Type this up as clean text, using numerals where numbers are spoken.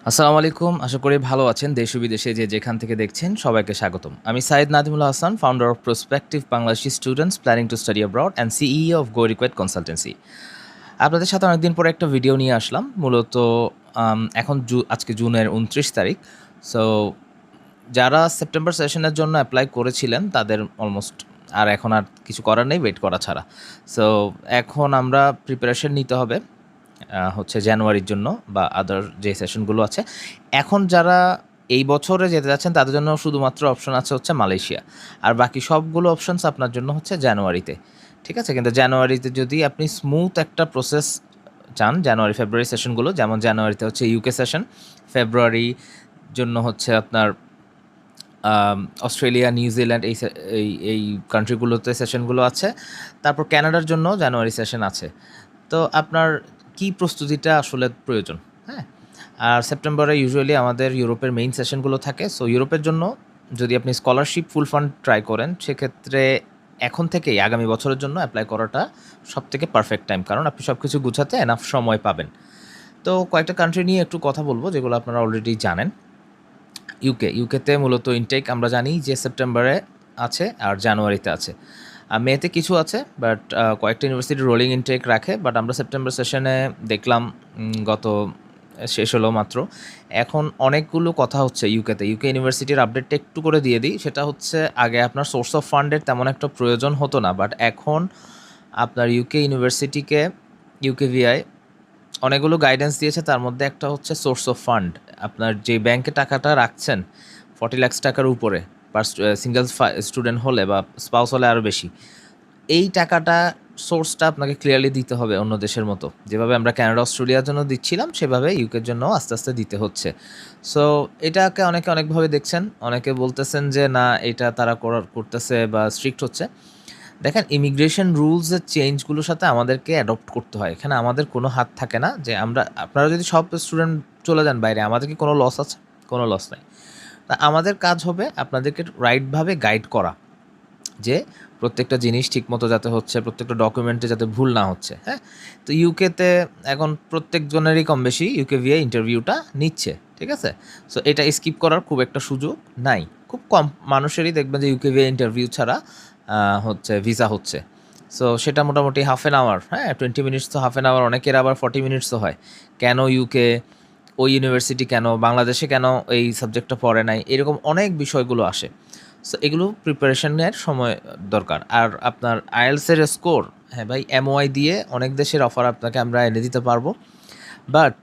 আসসালামু আলাইকুম। আশা করি ভালো আছেন। দেশ ও বিদেশে যে যেখান থেকে দেখছেন সবাইকে স্বাগতম। আমি Saeed Nadimul Hasan, founder of prospective Bangladeshi students planning to study abroad and CEO of go request consultancy. আপনাদের সাথে অনেকদিন পরে একটা ভিডিও নিয়ে আসলাম। মূলত এখন আজকে জুনের ২৯ তারিখ। সো যারা সেপ্টেম্বর সেশনের জন্য এপ্লাই করেছিলেন তাদের অলমোস্ট এখন আর কিছু করার নেই ওয়েট করা ছাড়া। সো এখন আমরা প্রিপারেশন নিতে হবে হচ্ছে জানুয়ারির জন্য বা আদার যে সেশনগুলো আছে। এখন যারা এই বছরে যেতে যাচ্ছেন তাদের জন্য শুধুমাত্র অপশন আছে হচ্ছে মালয়েশিয়া। আর বাকি সবগুলো অপশনস আপনার জন্য হচ্ছে জানুয়ারিতে। ঠিক আছে? কিন্তু জানুয়ারিতে যদি আপনি স্মুথ একটা প্রসেস চান, জানুয়ারি, ফেব্রুয়ারি সেশনগুলো, যেমন জানুয়ারিতে হচ্ছে ইউকে সেশন, ফেব্রুয়ারি জন্য হচ্ছে আপনার অস্ট্রেলিয়া, নিউজিল্যান্ড এই কান্ট্রিগুলোতে সেশনগুলো আছে। তারপর কানাডার জন্য জানুয়ারি সেশন আছে। তো আপনার কি প্রস্তুতিটা আসলে প্রয়োজন, হ্যাঁ? আর সেপ্টেম্বরে ইউজুয়ালি আমাদের ইউরোপের মেইন সেশনগুলো থাকে। সো ইউরোপের জন্য যদি আপনি স্কলারশিপ ফুল ফান্ড ট্রাই করেন, সেক্ষেত্রে এখন থেকেই আগামী বছরের জন্য এপ্লাই করাটা সবথেকে পারফেক্ট টাইম। কারণ আপনি সব কিছু গুছাতে এনাফ সময় পাবেন। তো কয়েকটা কান্ট্রি নিয়ে একটু কথা বলব, যেগুলো আপনারা অলরেডি জানেন। ইউকেতে মূলত ইনটেক আমরা জানি যে সেপ্টেম্বরে আছে আর জানুয়ারিতে আছে। মেতে কিছু আছে, বাট কয়েকটা ইউনিভার্সিটি রোলিং ইনটেক রাখে। বাট আমরা সেপ্টেম্বর সেশনে দেখলাম গত শেষ হলো মাত্র। এখন অনেকগুলো কথা হচ্ছে ইউকে ইউনিভার্সিটির আপডেটটা একটু করে দিয়ে দিই। সেটা হচ্ছে, আগে আপনার সোর্স অফ ফান্ডের তেমন একটা প্রয়োজন হতো না, বাট এখন আপনার ইউনিভার্সিটিকে ইউকেভিআই অনেকগুলো গাইডেন্স দিয়েছে। তার মধ্যে একটা হচ্ছে সোর্স অফ ফান্ড। আপনার যে ব্যাংকে টাকাটা রাখছেন 40 লাখ টাকার উপরে পার সিঙ্গেল স্টুডেন্ট হলে বা স্পাউস হলে আরও বেশি, এই টাকাটা সোর্সটা আপনাকে ক্লিয়ারলি দিতে হবে অন্য দেশের মতো। যেভাবে আমরা কানাডা, অস্ট্রেলিয়ার জন্য দিচ্ছিলাম, সেভাবে ইউকের জন্য আস্তে আস্তে দিতে হচ্ছে। সো এটাকে অনেকে অনেকভাবে দেখছেন। অনেকে বলতেছেন যে না, এটা তারা করতেছে বা স্ট্রিক্ট হচ্ছে। দেখেন, ইমিগ্রেশন রুলসের চেঞ্জগুলোর সাথে আমাদেরকে অ্যাডপ্ট করতে হয়। এখানে আমাদের কোনো হাত থাকে না যে আপনারা যদি সব স্টুডেন্ট চলে যান বাইরে, আমাদের কি কোনো লস আছে? কোনো লস নাই। তা আমাদের কাজ হবে আপনাদেরকে রাইটভাবে গাইড করা, যে প্রত্যেকটা জিনিস ঠিকমতো যাতে হচ্ছে, প্রত্যেকটা ডকুমেন্টে যাতে ভুল না হচ্ছে, হ্যাঁ? তো ইউকেতে এখন প্রত্যেকজনেরই কম বেশি ইউকেভিএ ইন্টারভিউটা নিচ্ছে, ঠিক আছে? সো এটা স্কিপ করার খুব একটা সুযোগ নাই। খুব কম মানুষেরই দেখবেন যে ইউকেভিএ ইন্টারভিউ ছাড়া হচ্ছে ভিসা হচ্ছে। সো সেটা মোটামুটি হাফ অ্যান আওয়ার, হ্যাঁ? 20 মিনিটস তো হাফ অ্যান আওয়ার, অনেকের আবার 40 মিনিটসও হয়। কেন ইউকে? ওই ইউনিভার্সিটি কেন? বাংলাদেশে কেন এই সাবজেক্টটা পড়ে নাই? এরকম অনেক বিষয়গুলো আসে। সো এগুলো প্রিপারেশনের সময় দরকার। আর আপনার আইএলটিএস এর স্কোর, হ্যাঁ ভাই, এমওআই দিয়ে অনেক দেশের অফার আপনাকে আমরা এনে দিতে পারবো। বাট